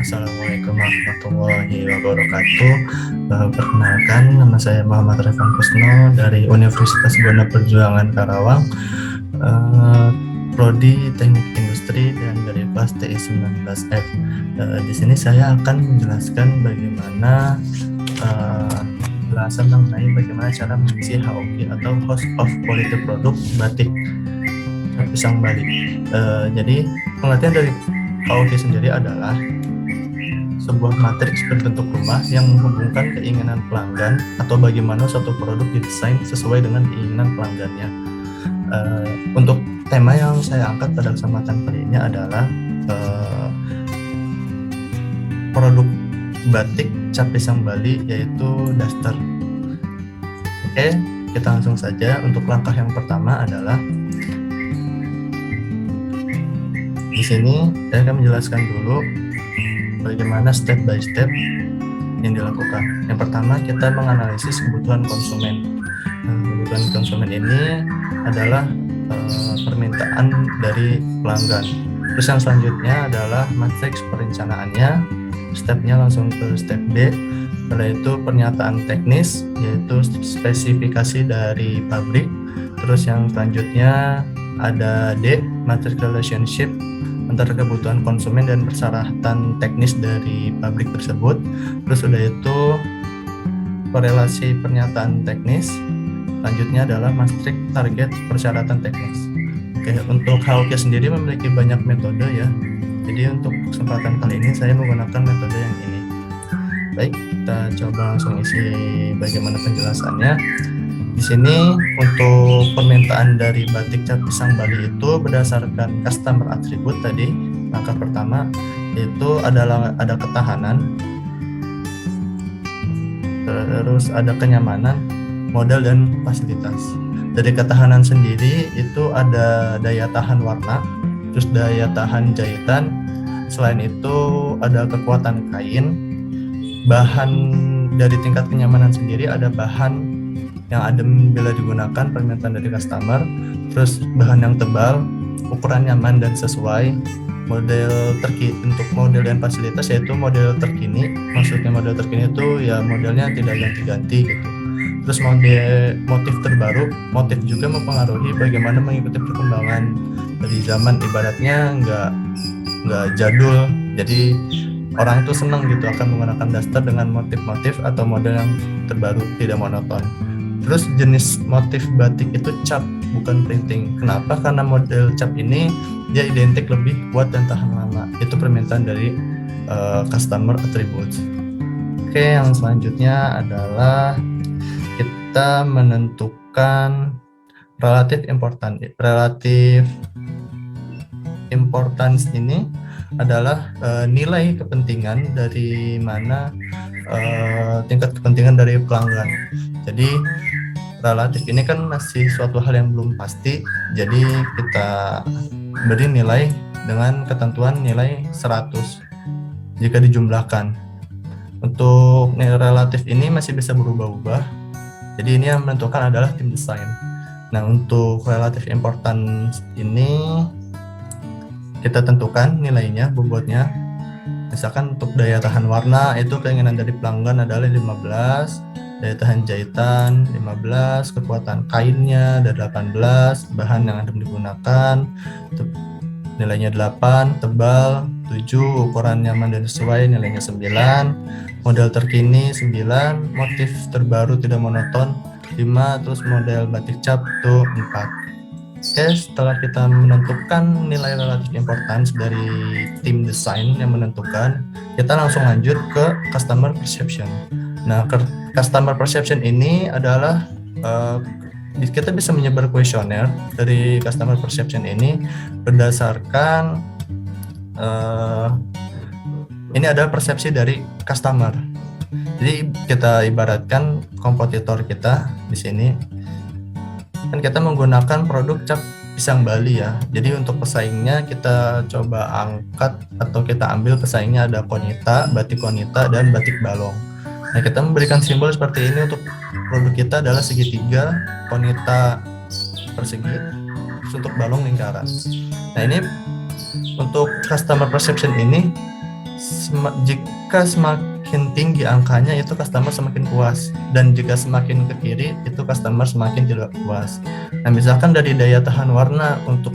Assalamualaikum warahmatullahi wabarakatuh. Perkenalkan, nama saya Muhammad Revan Kusno dari Universitas Buana Perjuangan Karawang, Prodi Teknik Industri dan dari kelas TI 19F. Di sini saya akan menjelaskan bagaimana penjelasan mengenai bagaimana cara mengisi HOQ atau Host of Quality Product batik pisang Bali. Jadi pengertian dari HOQ sendiri adalah sebuah matriks berbentuk rumah yang menghubungkan keinginan pelanggan atau bagaimana suatu produk didesain sesuai dengan keinginan pelanggannya. Untuk tema yang saya angkat pada kesempatan kali ini adalah produk batik cap pisang Bali, yaitu daster. Oke, kita langsung saja. Untuk langkah yang pertama adalah di sini saya akan menjelaskan dulu bagaimana step by step yang dilakukan. Yang pertama, kita menganalisis kebutuhan konsumen. Kebutuhan konsumen ini adalah permintaan dari pelanggan. Terus yang selanjutnya adalah matriks perencanaannya. Stepnya langsung ke step B. Setelah itu pernyataan teknis, yaitu spesifikasi dari pabrik. Terus yang selanjutnya ada D, matrix relationship antara kebutuhan konsumen dan persyaratan teknis dari pabrik tersebut. Terus sudah itu korelasi pernyataan teknis. Selanjutnya adalah matriks target persyaratan teknis. Oke, untuk HOQ sendiri memiliki banyak metode ya. Jadi untuk kesempatan kali ini saya menggunakan metode yang ini. Baik, kita coba langsung isi bagaimana penjelasannya. Di sini untuk permintaan dari batik cap pisang Bali itu berdasarkan customer attribute tadi. Langkah pertama itu adalah ada ketahanan, terus ada kenyamanan, model dan fasilitas. Dari ketahanan sendiri itu ada daya tahan warna, terus daya tahan jahitan. Selain itu ada kekuatan kain. Bahan dari tingkat kenyamanan sendiri ada bahan yang adem bila digunakan permintaan dari customer, terus bahan yang tebal, ukuran nyaman dan sesuai, model terkini. Untuk model dan fasilitas yaitu model terkini. Maksudnya model terkini itu ya modelnya tidak ganti-ganti gitu. Terus motif terbaru, motif juga mempengaruhi bagaimana mengikuti perkembangan dari zaman, ibaratnya nggak jadul, jadi orang itu senang gitu akan menggunakan daster dengan motif-motif atau model yang terbaru, tidak monoton. Terus jenis motif batik itu cap, bukan printing. Kenapa? Karena model cap ini dia identik lebih kuat dan tahan lama. Itu permintaan dari customer attributes. Oke, yang selanjutnya adalah kita menentukan relative importance ini adalah nilai kepentingan dari mana tingkat kepentingan dari pelanggan. Jadi relatif ini kan masih suatu hal yang belum pasti, jadi kita beri nilai dengan ketentuan nilai 100 jika dijumlahkan. Untuk nilai relatif ini masih bisa berubah-ubah, jadi ini yang menentukan adalah tim desain. Nah, untuk relative importance ini kita tentukan nilainya, bobotnya. Misalkan untuk daya tahan warna itu keinginan dari pelanggan adalah 15, daya tahan jahitan 15, kekuatan kainnya ada 18, bahan yang adem digunakan nilainya 8, tebal 7, ukuran nyaman dan sesuai nilainya 9, model terkini 9, motif terbaru tidak monoton 5, terus model batik cap itu 4. Oke, setelah kita menentukan nilai relative importance dari tim desain yang menentukan, kita langsung lanjut ke customer perception. Nah, customer perception ini adalah kita bisa menyebar kuesioner dari customer perception ini berdasarkan ini adalah persepsi dari customer. Jadi kita ibaratkan kompetitor kita di sini. Kan kita menggunakan produk cap pisang Bali ya. Jadi untuk pesaingnya kita coba angkat atau kita ambil pesaingnya ada Konita, batik Konita dan batik Balong. Nah, kita memberikan simbol seperti ini untuk produk kita adalah segitiga, Konita persegi, terus untuk Balong lingkaran. Nah, ini untuk customer perception ini jika semakin tinggi angkanya itu customer semakin puas, dan jika semakin ke kiri itu customer semakin tidak puas. Nah, misalkan dari daya tahan warna untuk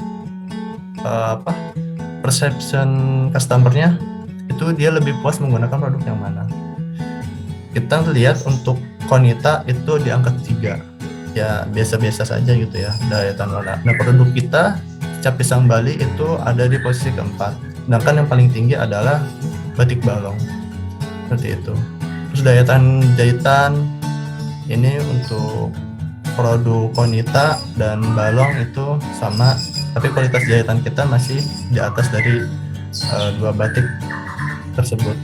perception customernya itu dia lebih puas menggunakan produk yang mana. Kita lihat untuk Qonita itu di angka 3, ya biasa-biasa saja gitu ya daya tahan warna. Nah, produk kita Cap Pisang Bali itu ada di posisi keempat, sedangkan yang paling tinggi adalah Batik Balong, seperti itu. Terus daya tahan jahitan ini untuk produk Qonita dan Balong itu sama, tapi kualitas jahitan kita masih di atas dari dua batik tersebut,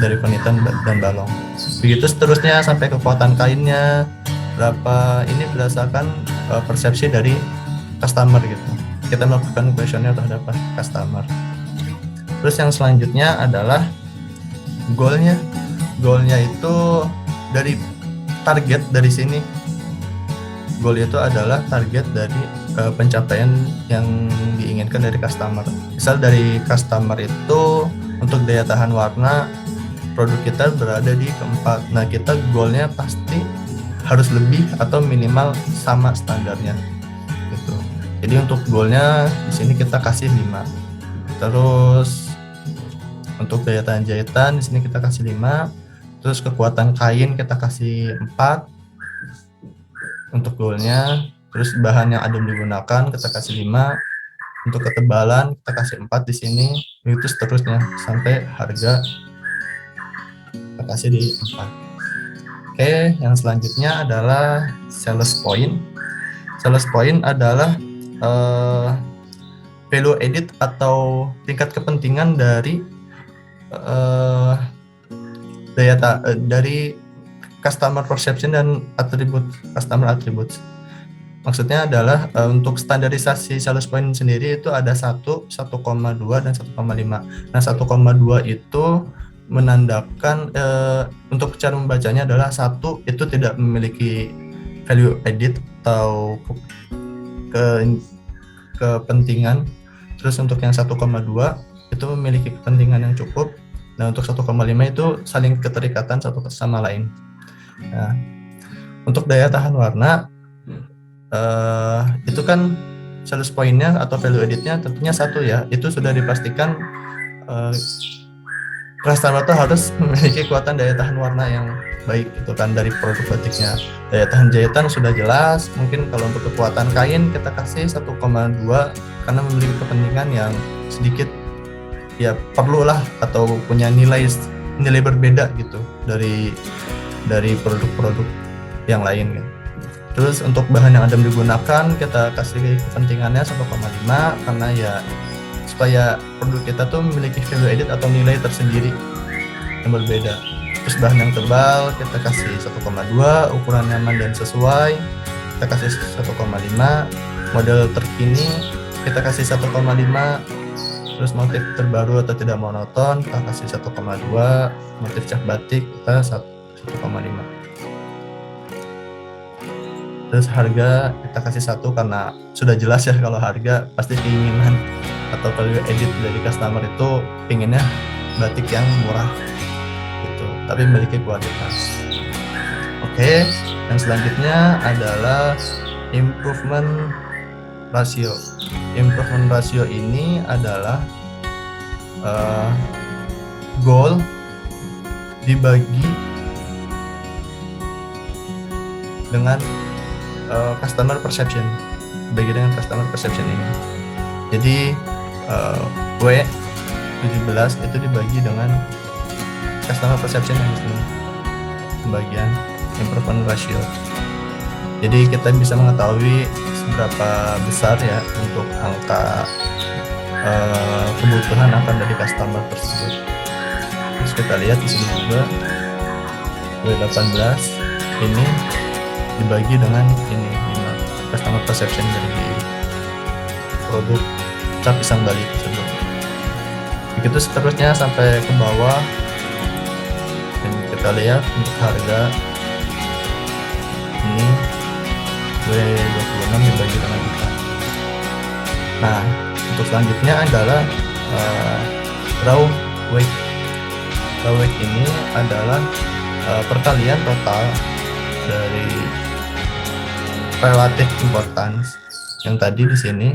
dari Qonita dan Balong. Begitu seterusnya sampai kekuatan kainnya berapa, ini berdasarkan persepsi dari customer gitu. Kita melakukan kuesioner terhadap customer. Terus yang selanjutnya adalah goalnya. Goalnya itu dari target dari sini. Goal itu adalah target dari pencapaian yang diinginkan dari customer. Misal dari customer itu untuk daya tahan warna produk kita berada di keempat. Nah, kita goalnya pasti harus lebih atau minimal sama standarnya gitu. Jadi untuk goalnya di sini kita kasih 5. Terus untuk daya tahan jahitan di sini kita kasih 5. Terus kekuatan kain kita kasih 4 untuk goalnya. Terus bahan yang adem digunakan kita kasih 5. Untuk ketebalan kita kasih 4 di sini. Itu seterusnya sampai harga kita kasih di 4. Oke, yang selanjutnya adalah sales point. Sales point adalah value added atau tingkat kepentingan dari dari customer perception dan customer attributes. Maksudnya adalah untuk standarisasi sales point sendiri itu ada 1, 1,2 dan 1,5. Nah, 1,2 itu menandakan untuk cara membacanya adalah 1 itu tidak memiliki value added atau kepentingan. Terus untuk yang 1,2 itu memiliki kepentingan yang cukup. Nah, untuk 1,5 itu saling keterikatan satu sama lain. Nah, untuk daya tahan warna itu kan sales point-nya atau value added-nya tentunya 1 ya. Itu sudah dipastikan customer itu harus memiliki kekuatan daya tahan warna yang baik gitu kan dari produk batiknya. Daya tahan jahitan sudah jelas. Mungkin kalau untuk kekuatan kain kita kasih 1,2 karena memiliki kepentingan yang sedikit ya perlulah atau punya nilai berbeda gitu dari produk-produk yang lain gitu. Terus untuk bahan yang adem digunakan kita kasih kepentingannya 1,5 karena ya supaya produk kita tuh memiliki value added atau nilai tersendiri yang berbeda. Terus bahan yang tebal kita kasih 1,2, ukuran nyaman dan sesuai kita kasih 1,5, model terkini kita kasih 1,5, terus motif terbaru atau tidak monoton kita kasih 1,2, motif cap batik kita 1,5. Terus harga kita kasih 1 karena sudah jelas ya kalau harga pasti keinginan atau value added dari customer itu pinginnya batik yang murah gitu, tapi memiliki kualitas. Oke, yang selanjutnya adalah improvement ratio. Improvement ratio ini adalah goal dibagi dengan customer perception, bagi dengan customer perception ini. Jadi W17 itu dibagi dengan customer perception yang di sini, pembagian improvement ratio. Jadi kita bisa mengetahui seberapa besar ya untuk angka kebutuhan akan dari customer tersebut. Terus kita lihat di sini juga W18 ini dibagi dengan ini 5 customer perception dari produk Cap Pisang Bali tersebut. Begitu seterusnya sampai ke bawah, dan kita lihat untuk harga ini W26 dibagi dengan 4. Nah, untuk selanjutnya adalah raw weight. WEG ini adalah perkalian total dari relative importance yang tadi di sini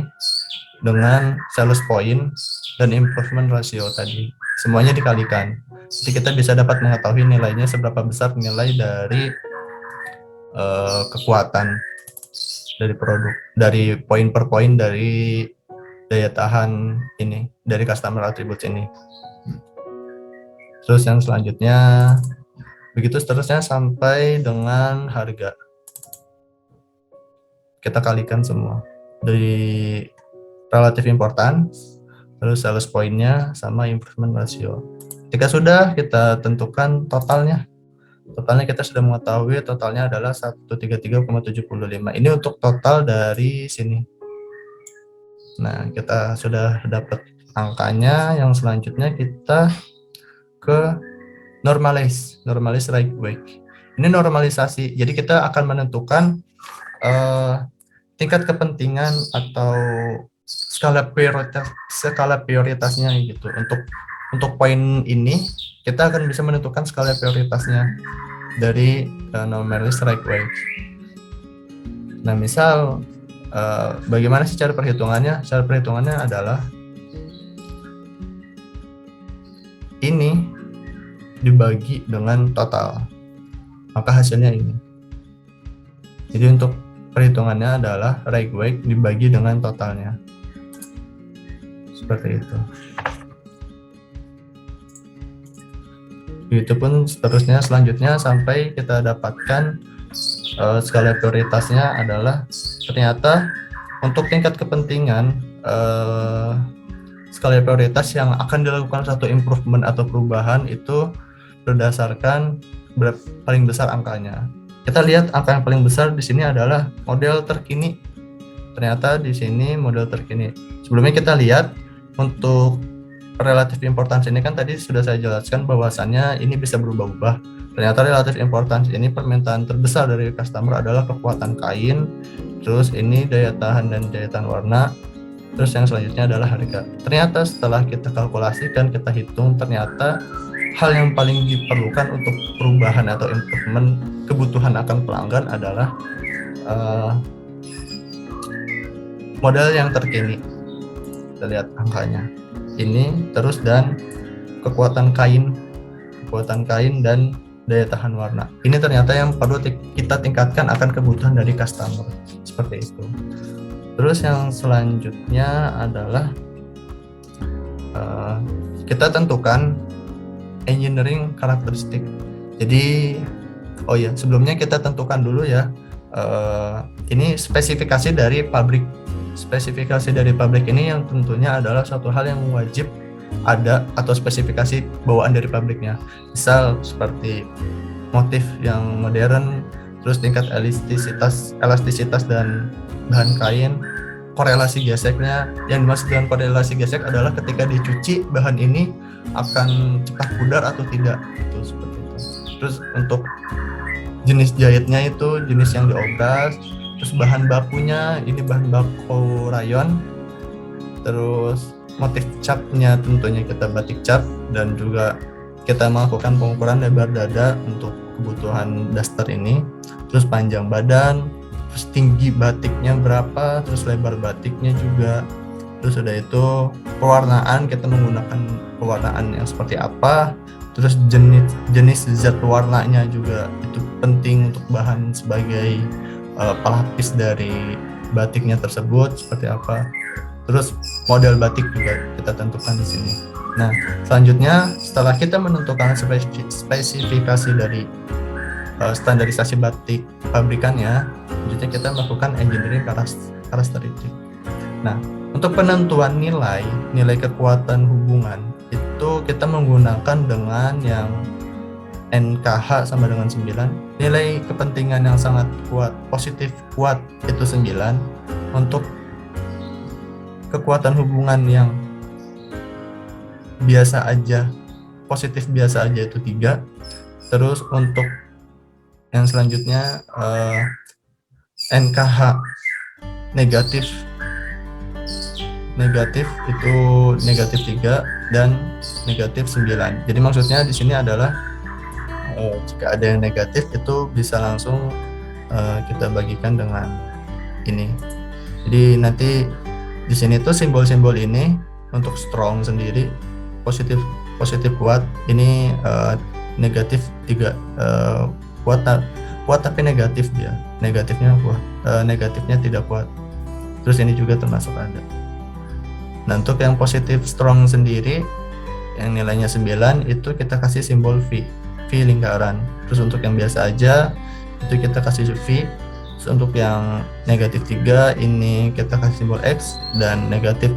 dengan sales point dan improvement ratio tadi. Semuanya dikalikan. Jadi kita bisa dapat mengetahui nilainya seberapa besar nilai dari kekuatan dari produk, dari poin per poin dari daya tahan ini, dari customer attributes ini. Terus yang selanjutnya, begitu seterusnya sampai dengan harga. Kita kalikan semua. Dari relative importance, terus sales point-nya, sama improvement ratio. Ketika sudah kita tentukan totalnya. Totalnya kita sudah mengetahui totalnya adalah 133,75. Ini untuk total dari sini. Nah, kita sudah dapat angkanya. Yang selanjutnya kita ke normalize right WEG. Ini normalisasi. Jadi kita akan menentukan tingkat kepentingan atau skala prioritasnya gitu. Untuk poin ini kita akan bisa menentukan skala prioritasnya dari normalized right WEG. Nah, misal bagaimana sih cara perhitungannya? Cara perhitungannya adalah ini dibagi dengan total, maka hasilnya ini. Jadi untuk perhitungannya adalah right WEG dibagi dengan totalnya, seperti itu. Begitupun seterusnya, selanjutnya sampai kita dapatkan skala prioritasnya adalah ternyata untuk tingkat kepentingan skala prioritas yang akan dilakukan satu improvement atau perubahan itu berdasarkan paling besar angkanya. Kita lihat angka yang paling besar di sini adalah model terkini. Ternyata di sini model terkini. Sebelumnya kita lihat untuk relative importance ini kan tadi sudah saya jelaskan bahwasannya ini bisa berubah-ubah. Ternyata relative importance ini permintaan terbesar dari customer adalah kekuatan kain, terus ini daya tahan dan daya tahan warna, terus yang selanjutnya adalah harga. Ternyata setelah kita kalkulasikan, kita hitung, ternyata hal yang paling diperlukan untuk perubahan atau improvement kebutuhan akan pelanggan adalah model yang terkini. Kita lihat angkanya. Ini terus dan kekuatan kain dan daya tahan warna. Ini ternyata yang perlu kita tingkatkan akan kebutuhan dari customer. Seperti itu. Terus yang selanjutnya adalah kita tentukan engineering karakteristik. Jadi, sebelumnya kita tentukan dulu ya. Ini spesifikasi dari pabrik. Spesifikasi dari pabrik ini yang tentunya adalah suatu hal yang wajib ada atau spesifikasi bawaan dari pabriknya. Misal seperti motif yang modern, terus tingkat elastisitas dan bahan kain, korelasi geseknya. Yang dimaksud dengan korelasi gesek adalah ketika dicuci bahan ini akan cepat pudar atau tidak, itu seperti itu. Terus untuk jenis jahitnya itu jenis yang diobras, terus bahan bakunya ini bahan baku rayon, terus motif capnya tentunya kita batik cap, dan juga kita melakukan pengukuran lebar dada untuk kebutuhan daster ini, terus panjang badan, terus tinggi batiknya berapa, terus lebar batiknya juga. Terus sudah itu pewarnaan, kita menggunakan pewarnaan yang seperti apa, terus jenis zat warnanya juga itu penting untuk bahan sebagai pelapis dari batiknya tersebut seperti apa. Terus model batik juga kita tentukan di sini. Nah, selanjutnya setelah kita menentukan spesifikasi dari standarisasi batik pabrikannya, selanjutnya kita melakukan engineering karakteristik. Nah, untuk penentuan nilai kekuatan hubungan itu kita menggunakan dengan yang NKH sama dengan 9. Nilai kepentingan yang sangat kuat, positif kuat itu 9. Untuk kekuatan hubungan yang biasa aja, positif biasa aja itu 3. Terus untuk yang selanjutnya NKH negatif itu negatif 3. dan negatif 9. Jadi maksudnya di sini adalah jika ada yang negatif itu bisa langsung kita bagikan dengan ini. Jadi nanti di sini tuh simbol-simbol ini untuk strong sendiri positif kuat, ini negatif 3, kuat tapi negatif, dia negatifnya kuat, negatifnya tidak kuat. Terus ini juga termasuk ada. Nah, untuk yang positif strong sendiri yang nilainya 9 itu kita kasih simbol V lingkaran. Terus untuk yang biasa aja itu kita kasih V. Terus untuk yang negatif 3 ini kita kasih simbol X, dan negatif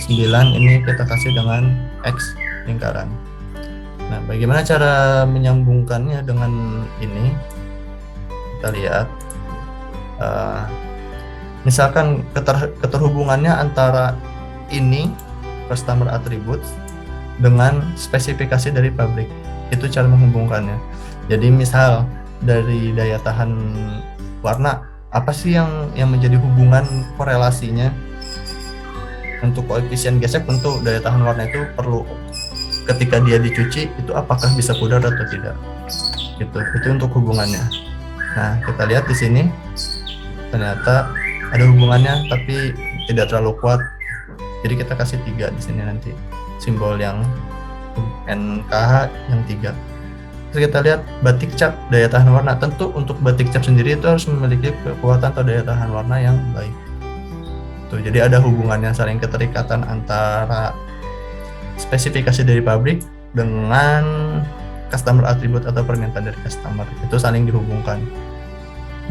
9 ini kita kasih dengan X lingkaran. Nah, bagaimana cara menyambungkannya dengan ini? Kita lihat. Misalkan keterhubungannya antara ini customer attributes dengan spesifikasi dari pabrik, itu cara menghubungkannya. Jadi misal dari daya tahan warna, apa sih yang menjadi hubungan korelasinya? Untuk koefisien gesek tentu daya tahan warna itu perlu, ketika dia dicuci itu apakah bisa pudar atau tidak, gitu. Itu untuk hubungannya. Nah, kita lihat di sini ternyata ada hubungannya tapi tidak terlalu kuat. Jadi kita kasih 3 di sini nanti simbol yang NKH yang 3. Terus kita lihat batik cap daya tahan warna. Tentu untuk batik cap sendiri itu harus memiliki kekuatan atau daya tahan warna yang baik. Tuh, jadi ada hubungannya, saling keterikatan antara spesifikasi dari pabrik dengan customer attribute atau permintaan dari customer, itu saling dihubungkan.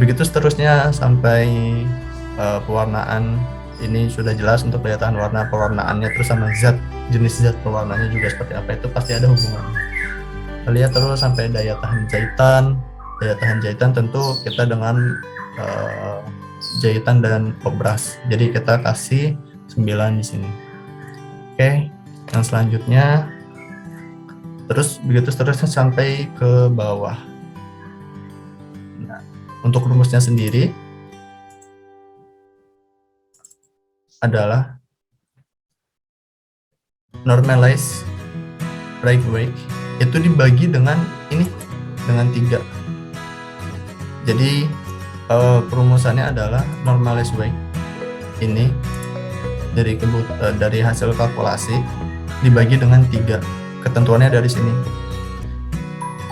Begitu seterusnya sampai pewarnaan. Ini sudah jelas untuk daya tahan warna, pewarnaannya, terus sama zat, jenis zat pewarnanya juga seperti apa, itu pasti ada hubungannya. Kita lihat terus sampai daya tahan jahitan. Daya tahan jahitan tentu kita dengan jahitan dan obras. Jadi kita kasih 9 di sini. Oke, yang selanjutnya terus begitu seterusnya sampai ke bawah. Nah, untuk rumusnya sendiri adalah normalize breakaway itu dibagi dengan ini, dengan 3. Jadi perumusannya adalah normalize weight ini dari hasil kalkulasi dibagi dengan 3. Ketentuannya dari sini.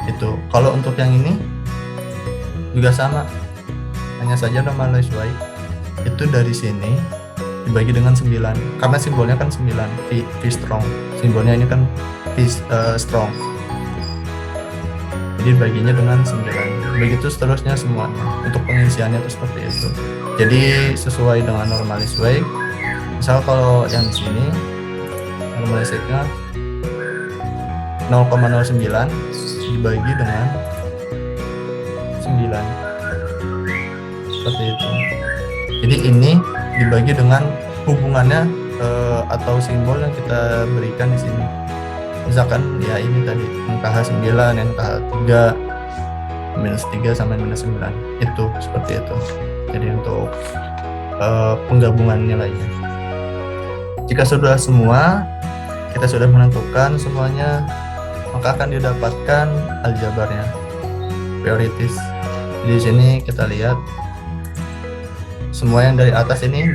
Itu kalau untuk yang ini juga sama, hanya saja normalize weight itu dari sini dibagi dengan 9, karena simbolnya kan 9, V strong, simbolnya ini kan V strong, jadi baginya dengan 9. Begitu seterusnya semuanya untuk pengisiannya itu seperti itu. Jadi sesuai dengan normalize weight. Misal kalau yang di sini normalize weight-nya 0,09 dibagi dengan 9, seperti itu. Jadi ini dibagi dengan hubungannya atau simbol yang kita berikan di sini. Misalkan ya ini tadi NKH 9, NKH 3, -3 sampai -9, itu seperti itu. Jadi untuk penggabungan nilainya. Jika sudah semua, kita sudah menentukan semuanya, maka akan didapatkan aljabarnya, priorities. Di sini kita lihat semua yang dari atas ini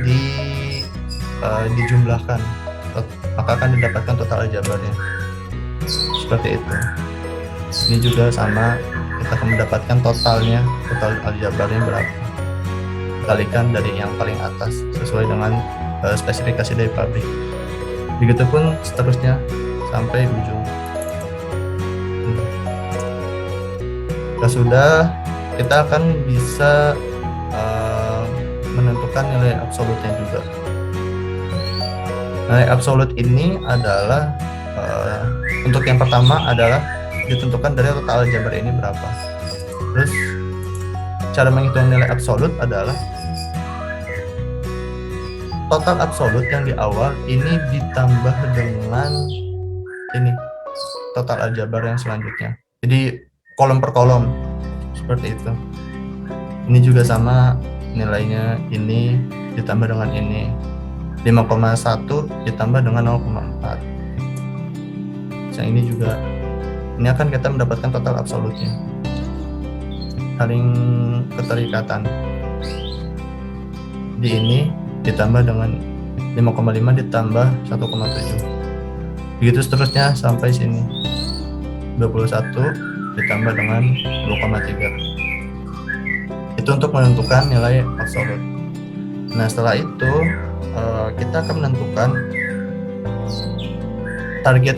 dijumlahkan, maka akan didapatkan total aljabarnya. Seperti itu. Ini juga sama, kita akan mendapatkan total aljabarnya berapa. Kalikan dari yang paling atas sesuai dengan spesifikasi dari pabrik. Begitupun seterusnya sampai ujung. Sudah, kita akan bisa menentukan nilai absolutnya juga. Nilai absolut ini adalah untuk yang pertama adalah ditentukan dari total aljabar ini berapa. Terus cara menghitung nilai absolut adalah total absolut yang di awal ini ditambah dengan ini total aljabar yang selanjutnya. Jadi kolom per kolom seperti itu. Ini juga sama, nilainya ini ditambah dengan ini. 5,1 ditambah dengan 0,4. Yang ini juga, ini akan kita mendapatkan total absolutnya, saling keterikatan. Di ini ditambah dengan 5,5 ditambah 1,7. Begitu seterusnya sampai sini. 21 ditambah dengan 2,3. Itu untuk menentukan nilai absolut. Nah, setelah itu kita akan menentukan target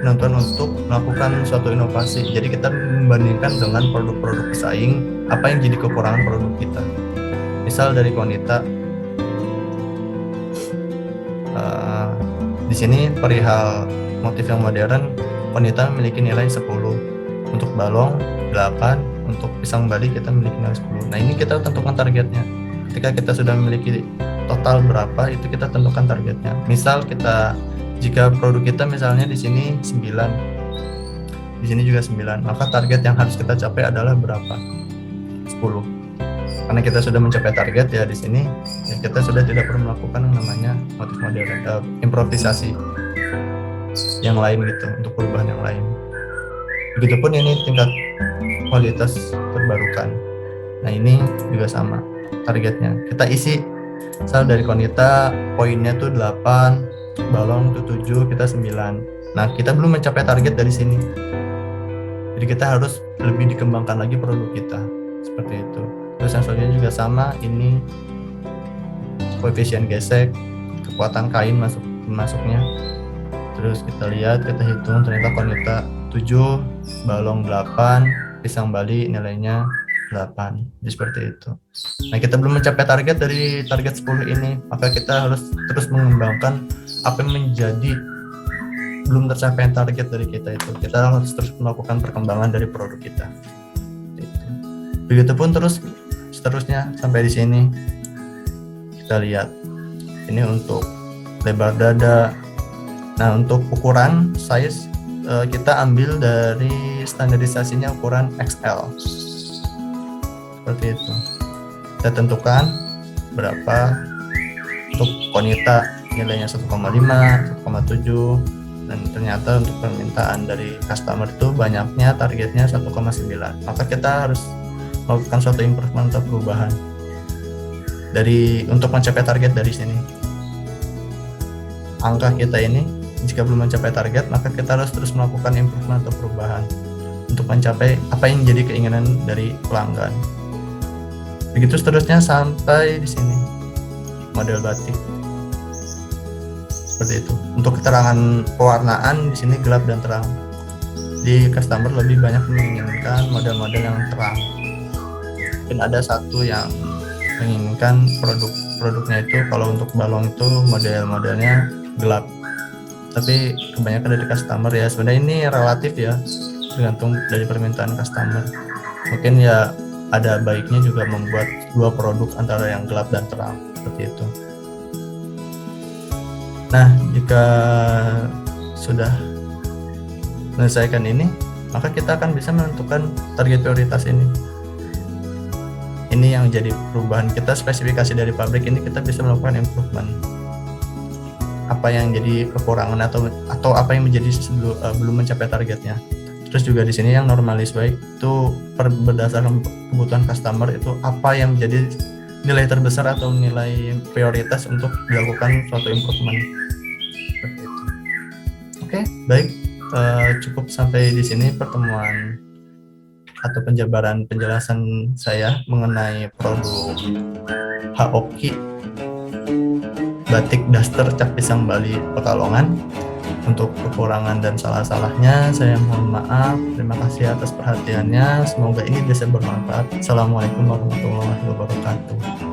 penentuan untuk melakukan suatu inovasi. Jadi kita membandingkan dengan produk-produk pesaing, apa yang jadi kekurangan produk kita. Misal dari Qonita, di sini perihal motif yang modern, Qonita memiliki nilai 10. Untuk balong 8, untuk pisang Bali kita memiliki nilai 10. Nah, ini kita tentukan targetnya. Ketika kita sudah memiliki total berapa, itu kita tentukan targetnya. Misal jika produk kita misalnya di sini 9, di sini juga 9, maka target yang harus kita capai adalah berapa? 10. Karena kita sudah mencapai target ya di sini, ya kita sudah tidak perlu melakukan yang namanya motif modern, improvisasi yang lain gitu, untuk perubahan yang lain. Begitupun ini tingkat kualitas terbarukan. Nah, ini juga sama targetnya. Kita isi, misal dari Qonita poinnya tuh 8, balong tuh 7, kita 9. Nah, kita belum mencapai target dari sini. Jadi kita harus lebih dikembangkan lagi produk kita. Seperti itu. Terus yang selanjutnya juga sama, ini koefisien gesek, kekuatan kain masuknya. Terus kita lihat, kita hitung, ternyata Qonita 7, balong 8, pisang Bali nilainya 8. Jadi seperti itu. Nah, kita belum mencapai target dari target 10 ini, maka kita harus terus mengembangkan apa yang menjadi belum tercapai target dari kita itu. Kita harus terus melakukan perkembangan dari produk kita. Begitupun terus seterusnya sampai di sini. Kita lihat. Ini untuk lebar dada. Nah, untuk ukuran size kita ambil dari standarisasinya ukuran XL. Seperti itu. Kita tentukan berapa untuk Qonita nilainya 1,5, 1,7, dan ternyata untuk permintaan dari customer itu banyaknya targetnya 1,9. Maka kita harus melakukan suatu improvement atau perubahan untuk mencapai target dari sini. Angka kita ini jika belum mencapai target, maka kita harus terus melakukan improvement atau perubahan untuk mencapai apa yang menjadi keinginan dari pelanggan. Begitu seterusnya sampai di sini model batik. Seperti itu. Untuk keterangan pewarnaan di sini gelap dan terang. Di customer lebih banyak menginginkan model-model yang terang. Mungkin ada satu yang menginginkan produknya itu kalau untuk balong itu model-modelnya gelap. Tapi kebanyakan dari customer ya, sebenarnya ini relatif ya, tergantung dari permintaan customer. Mungkin ya ada baiknya juga membuat dua produk antara yang gelap dan terang, seperti itu. Nah, jika sudah menyelesaikan ini, maka kita akan bisa menentukan target prioritas ini. Ini yang jadi perubahan kita, spesifikasi dari pabrik ini kita bisa melakukan improvement. Apa yang jadi kekurangan atau apa yang menjadi belum mencapai targetnya. Terus juga di sini yang normalis baik itu berdasarkan kebutuhan customer itu apa yang menjadi nilai terbesar atau nilai prioritas untuk dilakukan suatu improvement. Seperti itu. Oke, baik. Cukup sampai di sini pertemuan atau penjelasan saya mengenai produk Haoki batik daster Cap Pisang Bali Pekalongan. Untuk kekurangan dan salah-salahnya saya mohon maaf. Terima kasih atas perhatiannya. Semoga ini bisa bermanfaat. Assalamualaikum warahmatullahi wabarakatuh.